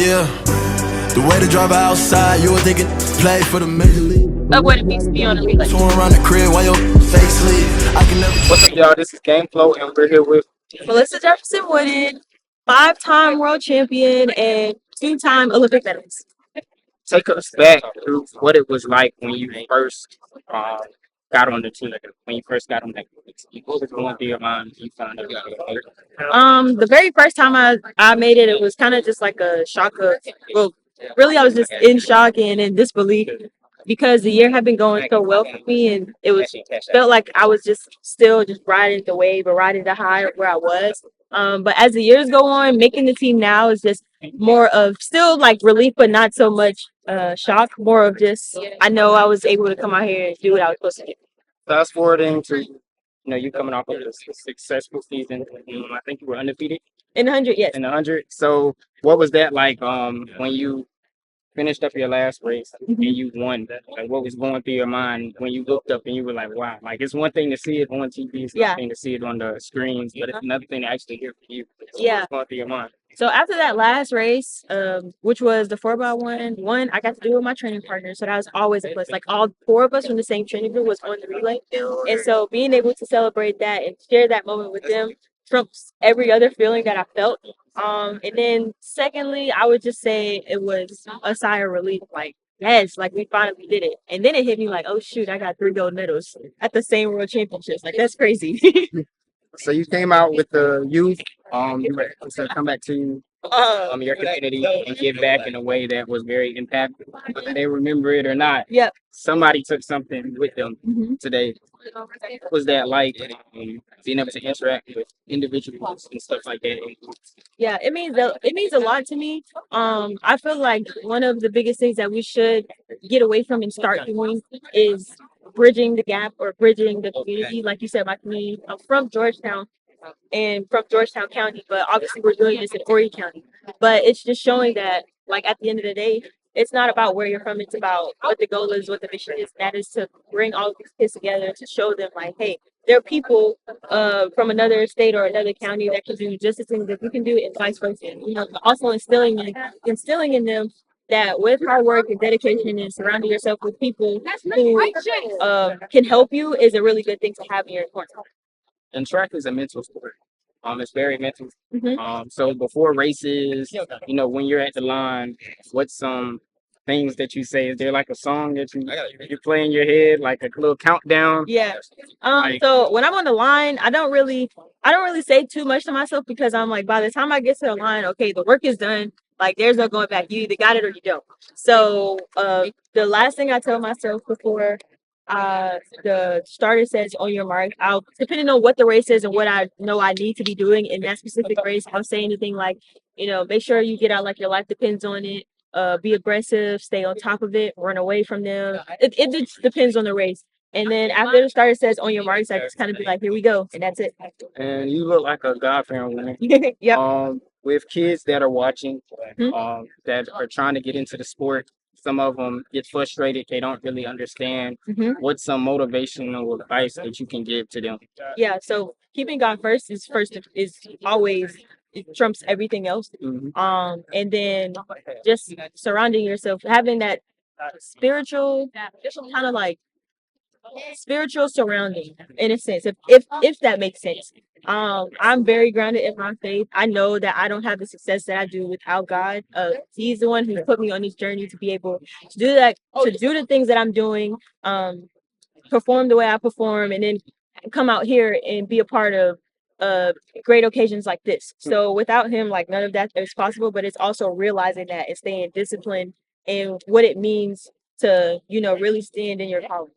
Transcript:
yeah. The way to drive outside, you were thinking play for the major league. Of what it means to be on a relay. Touring around the crib while your face sleep. I can never. What's up, y'all? This is Game Flow, and we're here with Melissa Jefferson-Wooden, 5-time world champion and 2-time Olympic medalist. take us back through what it was like when you first got on the team, when you first got on that team. What was going through your mind when you found out you got The very first time I made it, it was kind of just like a shock of, well, really I was just in shock and in disbelief because the year had been going so well for me, and it was felt like I was just still just riding the wave or riding the high of where I was. But as the years go on, making the team now is just more of still like relief, but not so much shock. More of just I know I was able to come out here and do what I was supposed to do. fast forwarding to you coming off of a successful season? I think you were undefeated In 100, yes. in the 100. So what was that like when you finished up your last race and you won? Like, what was going through your mind when you looked up and you were like, wow, like it's one thing to see it on TV, it's another thing to see it on the screens, but it's another thing to actually hear from you. So what's going through your mind? So after that last race, which was the 4x1, I got to do it with my training partner. So that was always a plus. Like all 4 of us from the same training group was on the relay. And so being able to celebrate that and share that moment with them trumps every other feeling that I felt. And then secondly, I would just say it was a sigh of relief. Like, yes, like we finally did it. And then it hit me like, oh shoot, I got 3 gold medals at the same world championships. Like that's crazy. So you came out with the youth, you were able to come back to your community and give back in a way that was very impactful. Whether they remember it or not, Yep. somebody took something with them today. What was that like, being able to interact with individuals and stuff like that? Yeah, it means a lot to me. I feel like one of the biggest things that we should get away from and start doing is bridging the gap or bridging the community. Like you said, my community. I'm from Georgetown and from Georgetown County, but obviously we're doing this in Horry County. But it's just showing that, like at the end of the day, it's not about where you're from. It's about what the goal is, what the mission is. That is to bring all of these kids together to show them, like, hey, there are people from another state or another county that can do just the things that you can do, and vice versa. Also instilling in them that with hard work and dedication and surrounding yourself with people who can help you is a really good thing to have in your corner. And track is a mental sport. It's very mental. So before races, when you're at the line, what's some things that you say? Is there like a song that you play in your head, like a little countdown? Yeah. So when I'm on the line, I don't really say too much to myself because I'm like, by the time I get to the line, okay, the work is done. Like there's no going back. You either got it or you don't. So the last thing I tell myself before the starter says on your mark, I'll, depending on what the race is and what I know I need to be doing in that specific race, I'll say anything like, make sure you get out like your life depends on it. Be aggressive, stay on top of it, run away from them. It just depends on the race. And then after the starter says on your marks, I just kind of be like, here we go. And that's it. And you look like a God-fearing woman. Yep. With kids that are watching, that are trying to get into the sport, some of them get frustrated. They don't really understand. What's some motivational advice that you can give to them? Yeah. So keeping God first is always, it trumps everything else. And then just surrounding yourself, having that spiritual, kind of like spiritual surrounding in a sense, if that makes sense. I'm very grounded in my faith. I know that I don't have the success that I do without God. He's the one who put me on this journey to be able to do that, to do the things that I'm doing, perform the way I perform, and then come out here and be a part of great occasions like this. So without him, like none of that is possible. But it's also realizing that and staying disciplined and what it means to really stand in your calling.